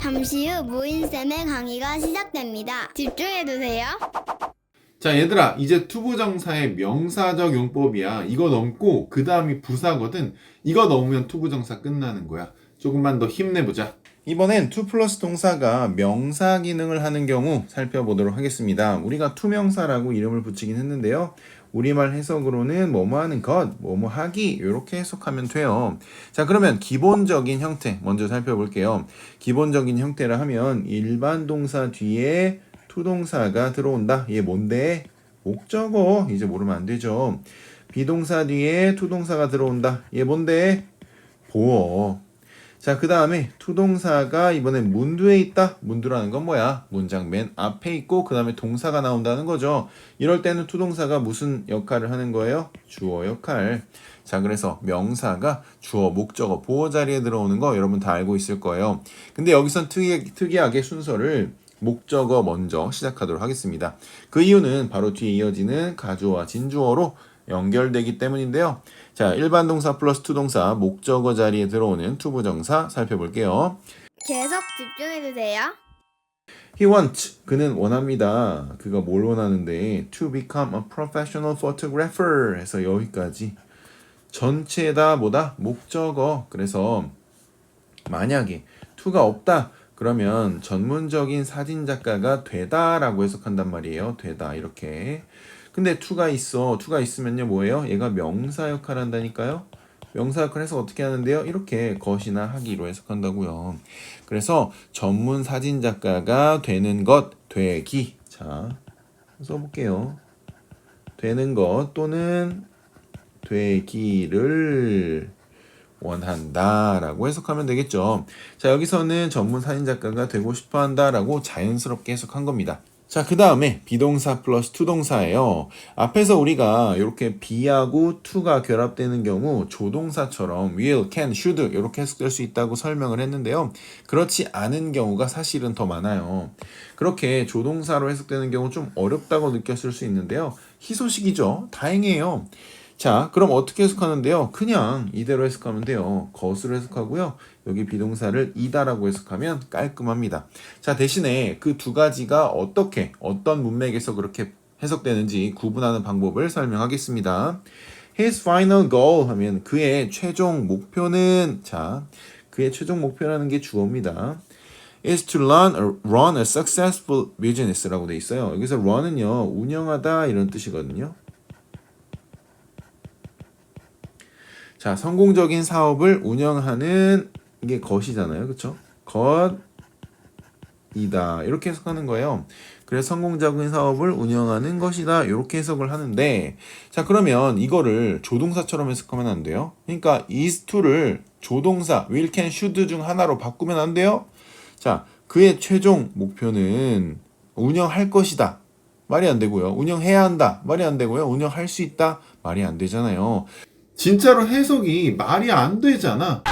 잠시 후 모인쌤의 강의가 시작됩니다. 집중해주세요. 자, 얘들아, 이제 투부정사의 명사적 용법이야. 이거 넘고 그 다음이 부사거든. 이거 넘으면 투부정사 끝나는 거야. 조금만 더 힘내보자. 이번엔 투 플러스 동사가 명사 기능을 하는 경우 살펴보도록 하겠습니다. 우리가 투명사라고 이름을 붙이긴 했는데요. 우리말 해석으로는 뭐뭐 하는 것, 뭐뭐 하기 이렇게 해석하면 돼요. 자, 그러면 기본적인 형태 먼저 살펴볼게요. 기본적인 형태라 하면 일반 동사 뒤에 투동사가 들어온다. 얘 뭔데? 목적어. 이제 모르면 안 되죠. 비동사 뒤에 투동사가 들어온다. 얘 뭔데? 보어. 자, 그 다음에 투동사가 이번엔 문두에 있다. 문두라는 건 뭐야? 문장 맨 앞에 있고 그 다음에 동사가 나온다는 거죠. 이럴 때는 투동사가 무슨 역할을 하는 거예요? 주어 역할. 자, 그래서 명사가 주어, 목적어, 보어 자리에 들어오는 거 여러분 다 알고 있을 거예요. 근데 여기선 특이하게 순서를 목적어 먼저 시작하도록 하겠습니다. 그 이유는 바로 뒤에 이어지는 가주어와 진주어로 연결되기 때문인데요. 자, 일반 동사 플러스 투동사 목적어 자리에 들어오는 투부정사 살펴볼게요. 계속 집중해주세요. He wants, 그는 원합니다. 그가 뭘 원하는데 to become a professional photographer 해서 여기까지 전체 다 뭐다? 목적어. 그래서 만약에 to가 없다 그러면 전문적인 사진작가가 되다라고 해석한단 말이에요. 되다 이렇게. 근데 to가 있어. to가 있으면요 뭐예요? 얘가 명사 역할을 한다니까요. 명사 역할 해서 어떻게 하는데요? 이렇게 것이나 하기로 해석한다고요. 그래서 전문 사진작가가 되는 것, 되기. 자, 써볼게요. 되는 것 또는 되기를 원한다 라고 해석하면 되겠죠. 자, 여기서는 전문 사진작가가 되고 싶어 한다 라고 자연스럽게 해석한 겁니다. 자, 그 다음에 비동사 플러스 투동사예요. 앞에서 우리가 이렇게 be하고 to가 결합되는 경우 조동사처럼 will, can, should 이렇게 해석될 수 있다고 설명을 했는데요. 그렇지 않은 경우가 사실은 더 많아요. 그렇게 조동사로 해석되는 경우 좀 어렵다고 느꼈을 수 있는데요. 희소식이죠. 다행이에요. 자, 그럼 어떻게 해석하는데요? 그냥 이대로 해석하면 돼요. 것으로 해석하고요. 여기 비동사를 이다라고 해석하면 깔끔합니다. 자, 대신에 그 두 가지가 어떤 문맥에서 그렇게 해석되는지 구분하는 방법을 설명하겠습니다. His final goal 하면 그의 최종 목표는, 자, 그의 최종 목표라는 게 주어입니다. is to run a successful business라고 돼 있어요. 여기서 run은요, 운영하다 이런 뜻이거든요. 자, 성공적인 사업을 운영하는 이게 것이잖아요. 그쵸? 것이다. 이렇게 해석하는 거예요. 그래서 성공적인 사업을 운영하는 것이다. 이렇게 해석을 하는데, 자, 그러면 이거를 조동사처럼 해석하면 안 돼요. 그러니까 is to를 조동사 will, can, should 중 하나로 바꾸면 안 돼요. 자, 그의 최종 목표는 운영할 것이다. 말이 안 되고요. 운영해야 한다. 말이 안 되고요. 운영할 수 있다. 말이 안 되잖아요. 진짜로 해석이 말이 안 되잖아.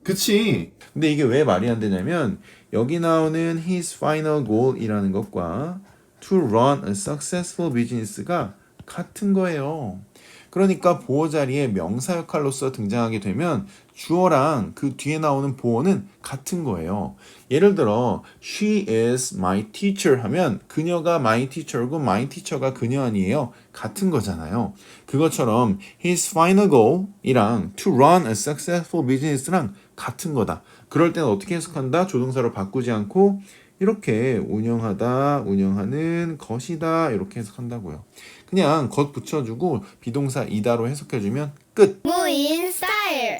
그치? 근데 이게 왜 말이 안 되냐면 여기 나오는 his final goal이라는 것과 to run a successful business가 같은 거예요. 그러니까 보어 자리에 명사 역할로서 등장하게 되면 주어랑 그 뒤에 나오는 보어는 같은 거예요. 예를 들어 she is my teacher 하면 그녀가 my teacher고 my teacher가 그녀 아니에요. 같은 거잖아요. 그것처럼 his final goal이랑 to run a successful business랑 같은 거다. 그럴 때는 어떻게 해석한다? 조동사로 바꾸지 않고 이렇게 운영하다, 운영하는 것이다 이렇게 해석한다고요. 그냥 것 붙여주고 비동사 이다로 해석해주면 끝. 모인 스타일.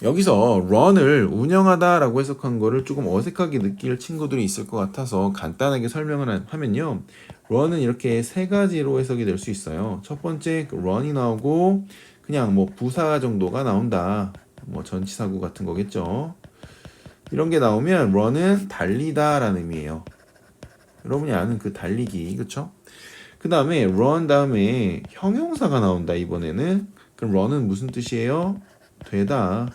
여기서 run을 운영하다 라고 해석한 거를 조금 어색하게 느낄 친구들이 있을 것 같아서 간단하게 설명을 하면요. run은 이렇게 세 가지로 해석이 될 수 있어요. 첫 번째 run이 나오고 그냥 뭐 부사 정도가 나온다. 뭐 전치사구 같은 거겠죠. 이런 게 나오면 run은 달리다 라는 의미예요. 여러분이 아는 그 달리기, 그쵸? 그 다음에 run 다음에 형용사가 나온다 이번에는. 그럼 run은 무슨 뜻이에요? 되다.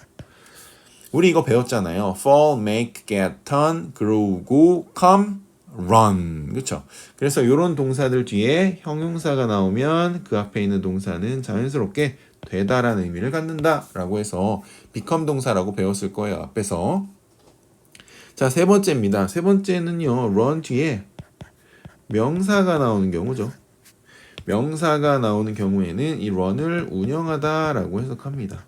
우리 이거 배웠잖아요. fall, make, get, turn, grow, go, come, run. 그쵸? 그래서 이런 동사들 뒤에 형용사가 나오면 그 앞에 있는 동사는 자연스럽게 되다라는 의미를 갖는다 라고 해서 become 동사라고 배웠을 거예요. 앞에서. 자, 세 번째입니다. 세 번째는요. run 뒤에 명사가 나오는 경우죠. 명사가 나오는 경우에는 이 run을 운영하다 라고 해석합니다.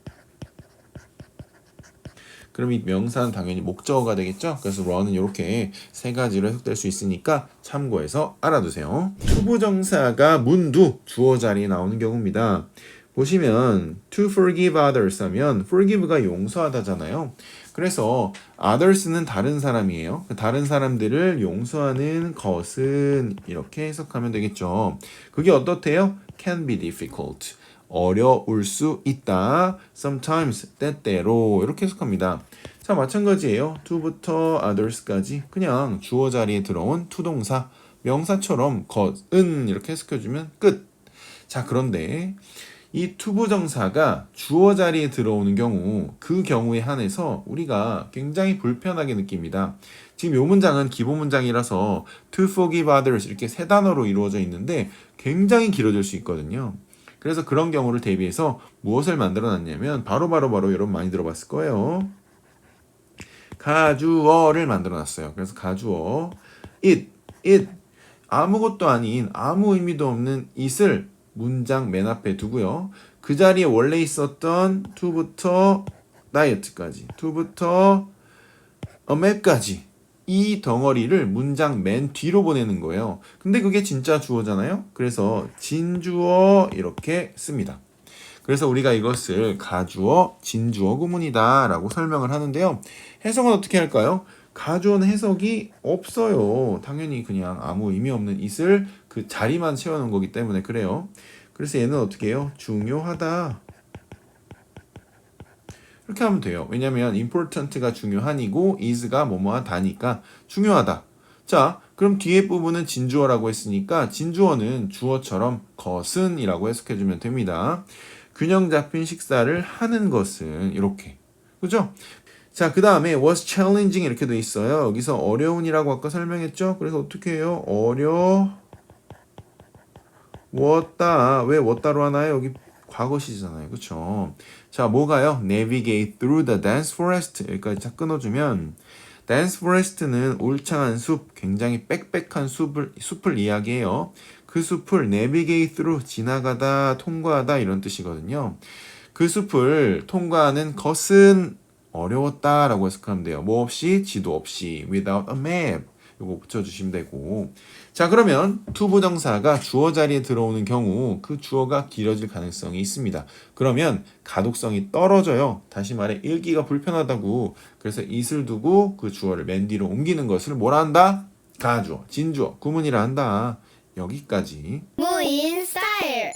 그럼 이 명사는 당연히 목적어가 되겠죠? 그래서 run은 이렇게 세 가지로 해석될 수 있으니까 참고해서 알아두세요. 투부정사가 문두 주어 자리에 나오는 경우입니다. 보시면 to forgive others 하면 forgive가 용서하다잖아요. 그래서 others는 다른 사람이에요. 다른 사람들을 용서하는 것은 이렇게 해석하면 되겠죠. 그게 어떻대요? can be difficult. 어려울 수 있다. sometimes, 때때로 이렇게 해석합니다. 자, 마찬가지예요. to부터 others까지 그냥 주어 자리에 들어온 투동사, 명사처럼 것은 이렇게 해석해주면 끝. 자, 그런데 이 투부정사가 주어 자리에 들어오는 경우, 그 경우에 한해서 우리가 굉장히 불편하게 느낍니다. 지금 이 문장은 기본 문장이라서 to forgive others 이렇게 세 단어로 이루어져 있는데 굉장히 길어질 수 있거든요. 그래서 그런 경우를 대비해서 무엇을 만들어 놨냐면 바로 여러분 많이 들어봤을 거예요. 가주어를 만들어 놨어요. 그래서 가주어 it 아무것도 아닌 아무 의미도 없는 it을 문장 맨 앞에 두고요. 그 자리에 원래 있었던 to부터 diet까지, to부터 a map까지 이 덩어리를 문장 맨 뒤로 보내는 거예요. 근데 그게 진짜 주어잖아요. 그래서 진주어 이렇게 씁니다. 그래서 우리가 이것을 가주어, 진주어 구문이다 라고 설명을 하는데요. 해석은 어떻게 할까요? 가주어는 해석이 없어요. 당연히 그냥 아무 의미 없는 it을 그 자리만 채워놓은 거기 때문에 그래요. 그래서 얘는 어떻게 해요? 중요하다. 이렇게 하면 돼요. 왜냐면 important가 중요한이고 is가 뭐뭐하다니까 중요하다. 자, 그럼 뒤에 부분은 진주어라고 했으니까 진주어는 주어처럼 것은 이라고 해석해주면 됩니다. 균형 잡힌 식사를 하는 것은 이렇게. 그죠? 자, 그 다음에 was challenging 이렇게 돼 있어요. 여기서 어려운이라고 아까 설명했죠? 그래서 어떻게 해요? 어려웠다. 왜 왔다로 하나요? 여기 과거시잖아요. 그쵸? 자, 뭐가요? navigate through the dense forest. 여기까지 딱 끊어주면 dense forest는 울창한 숲, 굉장히 빽빽한 숲을 이야기해요. 그 숲을 navigate through, 지나가다, 통과하다 이런 뜻이거든요. 그 숲을 통과하는 것은 어려웠다라고 해석하면 돼요. 뭐 없이? 지도 없이. without a map. 요거 붙여주시면 되고. 자, 그러면 투부정사가 주어 자리에 들어오는 경우 그 주어가 길어질 가능성이 있습니다. 그러면 가독성이 떨어져요. 다시 말해 읽기가 불편하다고. 그래서 it을 두고 그 주어를 맨 뒤로 옮기는 것을 뭐라 한다? 가주어, 진주어, 구문이라 한다. 여기까지. 무인 스타일.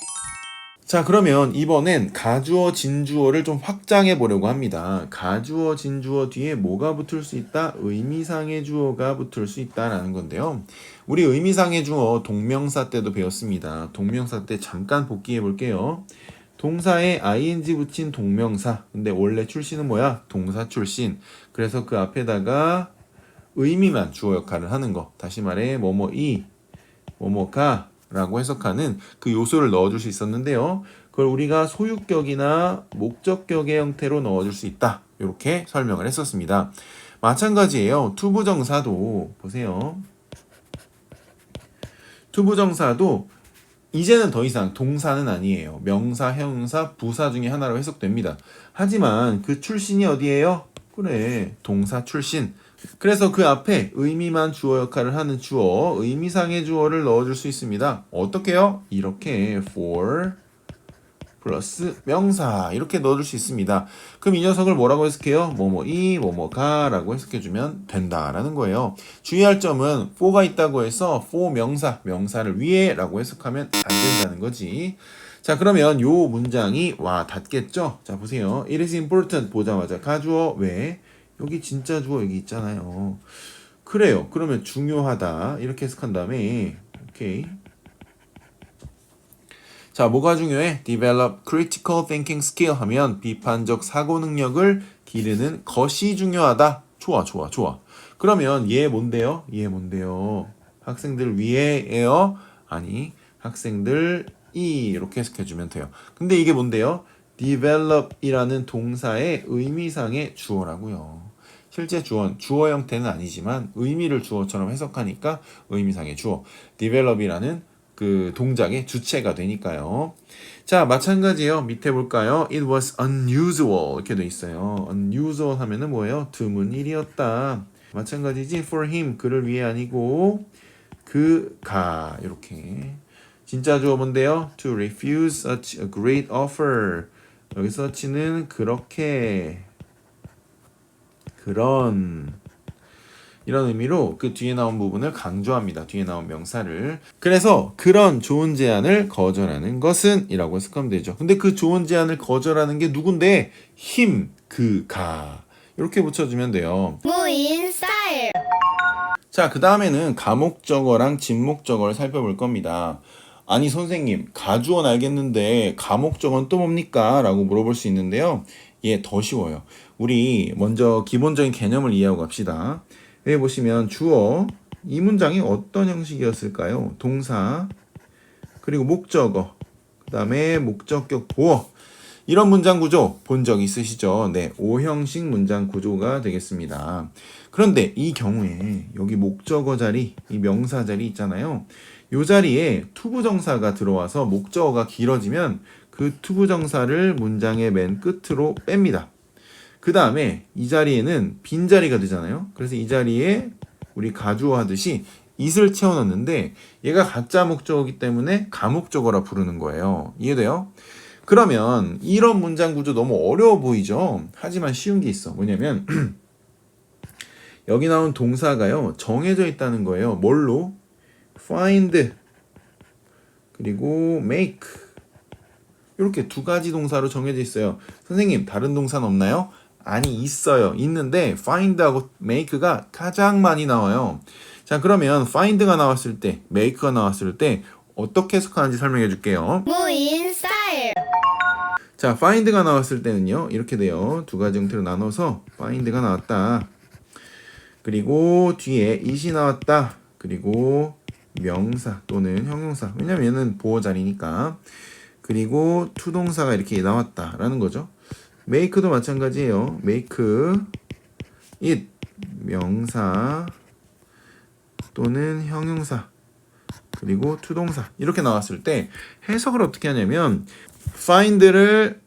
자, 그러면 이번엔 가주어, 진주어를 좀 확장해 보려고 합니다. 가주어, 진주어 뒤에 뭐가 붙을 수 있다? 의미상의 주어가 붙을 수 있다라는 건데요. 우리 의미상의 주어 동명사 때도 배웠습니다. 동명사 때 잠깐 복기해 볼게요. 동사에 ing 붙인 동명사. 근데 원래 출신은 뭐야? 동사 출신. 그래서 그 앞에다가 의미만 주어 역할을 하는 거. 다시 말해 뭐뭐이, 뭐뭐가 라고 해석하는 그 요소를 넣어줄 수 있었는데요. 그걸 우리가 소유격이나 목적격의 형태로 넣어줄 수 있다. 이렇게 설명을 했었습니다. 마찬가지예요. 투부정사도 보세요. 투부정사도 이제는 더 이상 동사는 아니에요. 명사, 형용사, 부사 중에 하나로 해석됩니다. 하지만 그 출신이 어디예요? 그래, 동사 출신. 그래서 그 앞에 의미만 주어 역할을 하는 주어, 의미상의 주어를 넣어줄 수 있습니다. 어떻게요? 이렇게 for 플러스 명사 이렇게 넣어줄 수 있습니다. 그럼 이 녀석을 뭐라고 해석해요? 뭐뭐이, 뭐뭐가 라고 해석해주면 된다라는 거예요. 주의할 점은 for가 있다고 해서 for 명사, 명사를 위에 라고 해석하면 안 된다는 거지. 자, 그러면 요 문장이 와 닿겠죠? 자, 보세요. It is important 보자마자 가주어 왜? 여기 진짜 주어 여기 있잖아요. 그래요. 그러면 중요하다 이렇게 해석한 다음에 오케이. 자, 뭐가 중요해? Develop critical thinking skill 하면 비판적 사고 능력을 기르는 것이 중요하다. 좋아. 그러면 얘 뭔데요? 학생들 위에예요? 아니, 학생들이 이렇게 해석해주면 돼요. 근데 이게 뭔데요? develop이라는 동사의 의미상의 주어라고요. 실제 주어 형태는 아니지만 의미를 주어처럼 해석하니까 의미상의 주어. develop이라는 그 동작의 주체가 되니까요. 자, 마찬가지예요. 밑에 볼까요? It was unusual 이렇게 돼 있어요. unusual 하면은 뭐예요? 드문 일이었다. 마찬가지지. For him 그를 위해 아니고 그가 이렇게. 진짜 주어 뭔데요? To refuse such a great offer. 여기 such는 그렇게 그런 이런 의미로 그 뒤에 나온 부분을 강조합니다. 뒤에 나온 명사를. 그래서 그런 좋은 제안을 거절하는 것은 이라고 해석하면 되죠. 근데 그 좋은 제안을 거절하는 게 누군데? him, 그가. 이렇게 붙여주면 돼요. 무인 스타일. 자, 그 다음에는 가목적어랑 진목적어를 살펴볼 겁니다. 아니 선생님, 가주어는 알겠는데 가목적어는 또 뭡니까? 라고 물어볼 수 있는데요. 예, 더 쉬워요. 우리 먼저 기본적인 개념을 이해하고 갑시다. 여기 보시면 주어, 이 문장이 어떤 형식이었을까요? 동사, 그리고 목적어, 그 다음에 목적격 보어. 이런 문장 구조 본 적 있으시죠? 네, 5형식 문장 구조가 되겠습니다. 그런데 이 경우에 여기 목적어 자리, 이 명사 자리 있잖아요. 이 자리에 투부정사가 들어와서 목적어가 길어지면 그 투부정사를 문장의 맨 끝으로 뺍니다. 그 다음에 이 자리에는 빈자리가 되잖아요. 그래서 이 자리에 우리 가주어 하듯이 it을 채워넣는데 얘가 가짜 목적어이기 때문에 가목적어라 부르는 거예요. 이해돼요? 그러면 이런 문장 구조 너무 어려워 보이죠? 하지만 쉬운 게 있어. 뭐냐면 여기 나온 동사가요. 정해져 있다는 거예요. 뭘로? find 그리고 make 이렇게 두 가지 동사로 정해져 있어요. 선생님 다른 동사는 없나요? 아니 있어요. 있는데 find하고 make가 가장 많이 나와요. 자 그러면 find가 나왔을 때 make가 나왔을 때 어떻게 해석하는지 설명해 줄게요. 무인 스타일. 자 find가 나왔을 때는요 이렇게 돼요. 두 가지 형태로 나눠서 find가 나왔다. 그리고 뒤에 it이 나왔다. 그리고 명사 또는 형용사. 왜냐면 얘는 보호 자리니까. 그리고 투동사가 이렇게 나왔다라는 거죠. make도 마찬가지예요. make it 명사 또는 형용사 그리고 투동사 이렇게 나왔을 때 해석을 어떻게 하냐면 find를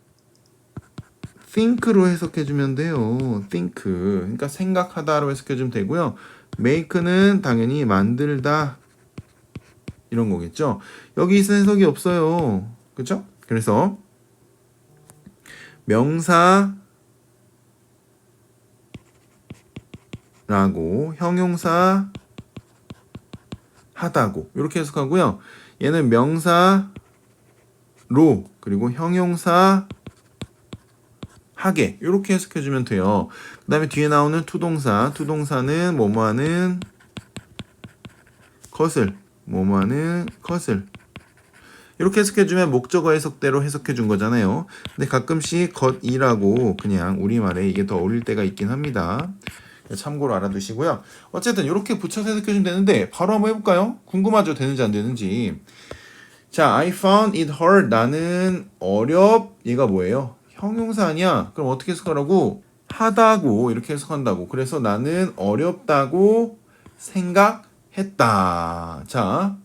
think로 해석해주면 돼요. think 그러니까 생각하다로 해석해주면 되고요. make는 당연히 만들다 이런 거겠죠. 여기 있는 해석이 없어요. 그렇죠? 그래서 명사라고 형용사 하다고 이렇게 해석하고요. 얘는 명사로 그리고 형용사 하게 이렇게 해석해주면 돼요. 그 다음에 뒤에 나오는 투동사는 뭐뭐하는 것을 뭐뭐하는 것을 이렇게 해석해주면 목적어 해석대로 해석해준 거잖아요. 근데 가끔씩 것이라고 그냥 우리말에 이게 더 어울릴 때가 있긴 합니다. 참고로 알아두시고요. 어쨌든 이렇게 붙여서 해석해주면 되는데 바로 한번 해볼까요? 궁금하죠? 되는지 안 되는지. 자, I found it hard. 나는 얘가 뭐예요? 형용사 아니야? 그럼 어떻게 해석하라고? 하다고 이렇게 해석한다고. 그래서 나는 어렵다고 생각했다. 자,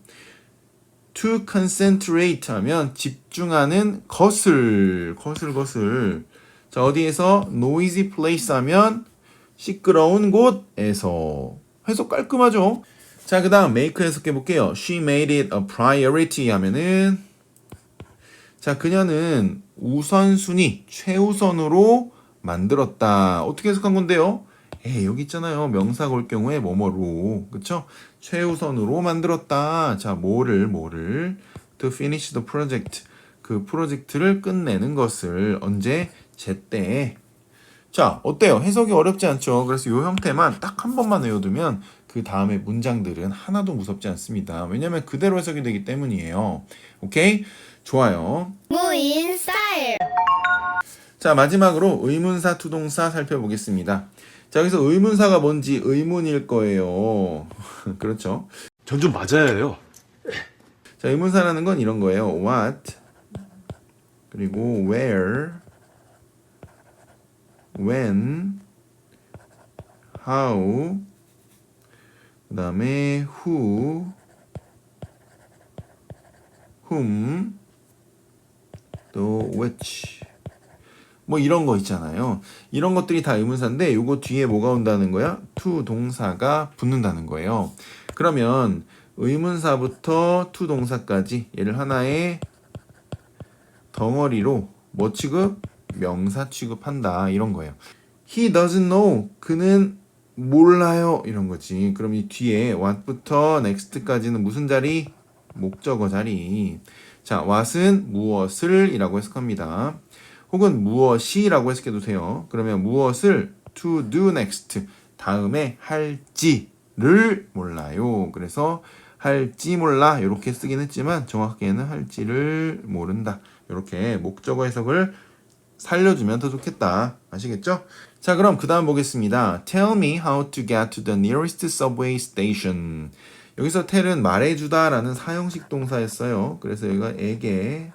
to concentrate 하면 집중하는 것을. 자, 어디에서? noisy place 하면 시끄러운 곳에서. 해석 깔끔하죠? 자, 그 다음 make 해석해 볼게요. She made it a priority 하면은 자, 그녀는 우선순위, 최우선으로 만들었다. 어떻게 해석한 건데요? 여기 있잖아요. 명사가 올 경우에 뭐뭐로. 그쵸? 최우선으로 만들었다. 자, 뭐를 to finish the project. 그 프로젝트를 끝내는 것을 언제? 제때. 자, 어때요? 해석이 어렵지 않죠? 그래서 이 형태만 딱 한 번만 외워두면 그 다음에 문장들은 하나도 무섭지 않습니다. 왜냐면 그대로 해석이 되기 때문이에요. 오케이? 좋아요. 무인 스타일. 자, 마지막으로 의문사, 투동사 살펴보겠습니다. 자, 여기서 의문사가 뭔지 의문일 거예요. 그렇죠? 전 좀 맞아야 해요. 자, 의문사라는 건 이런 거예요. What? 그리고 where, when, how, 그 다음에 who, whom, 또 which. 뭐 이런 거 있잖아요. 이런 것들이 다 의문사인데 요거 뒤에 뭐가 온다는 거야? to 동사가 붙는다는 거예요. 그러면 의문사부터 to 동사까지 얘를 하나의 덩어리로 뭐 취급? 명사 취급한다 이런 거예요. He doesn't know. 그는 몰라요 이런 거지. 그럼 이 뒤에 what부터 next까지는 무슨 자리? 목적어 자리. 자, what은 무엇을 이라고 해석합니다. 혹은 무엇이라고 해석해도 돼요. 그러면 무엇을 to do next 다음에 할지를 몰라요. 그래서 할지 몰라 이렇게 쓰긴 했지만 정확하게는 할지를 모른다. 이렇게 목적어 해석을 살려주면 더 좋겠다. 아시겠죠? 자, 그럼 그 다음 보겠습니다. Tell me how to get to the nearest subway station. 여기서 tell은 말해주다 라는 사형식 동사였어요. 그래서 여기가 에게,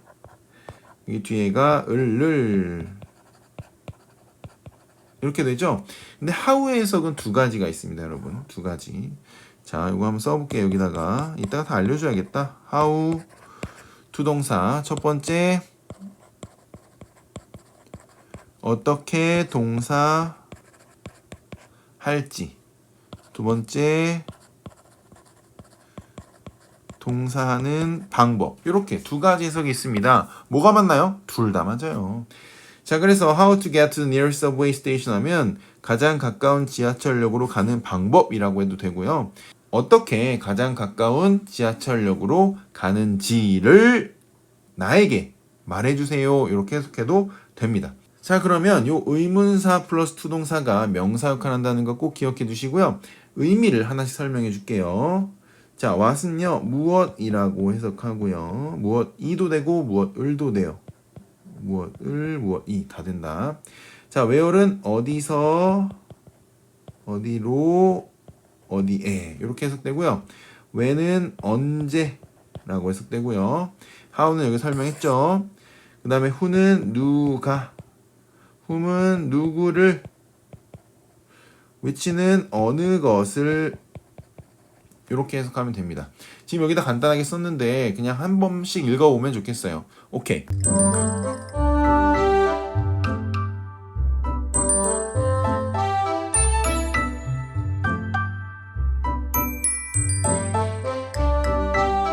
여기 뒤에가 을를 이렇게 되죠. 근데 how의 해석은 두 가지가 있습니다, 여러분. 두 가지. 자, 이거 한번 써볼게요. 여기다가 이따가 다 알려줘야겠다. how 두 동사. 첫 번째 어떻게 동사 할지. 두 번째 동사하는 방법. 이렇게 두 가지 해석이 있습니다. 뭐가 맞나요? 둘 다 맞아요. 자, 그래서 how to get to the nearest subway station 하면 가장 가까운 지하철역으로 가는 방법이라고 해도 되고요. 어떻게 가장 가까운 지하철역으로 가는지를 나에게 말해주세요. 이렇게 해석해도 됩니다. 자, 그러면 요 의문사 플러스 투동사가 명사 역할을 한다는 거 꼭 기억해 두시고요. 의미를 하나씩 설명해 줄게요. 자, what은요, 무엇이라고 해석하고요. 무엇이도 되고, 무엇을도 돼요. 무엇을, 무엇이 다 된다. 자, where은 어디서, 어디로, 어디에. 이렇게 해석되고요. when은 언제라고 해석되고요. how는 여기 설명했죠. 그 다음에 who는 누가, whom은 누구를, which는 어느 것을 이렇게 해석하면 됩니다. 지금 여기다 간단하게 썼는데 그냥 한 번씩 읽어보면 좋겠어요. 오케이.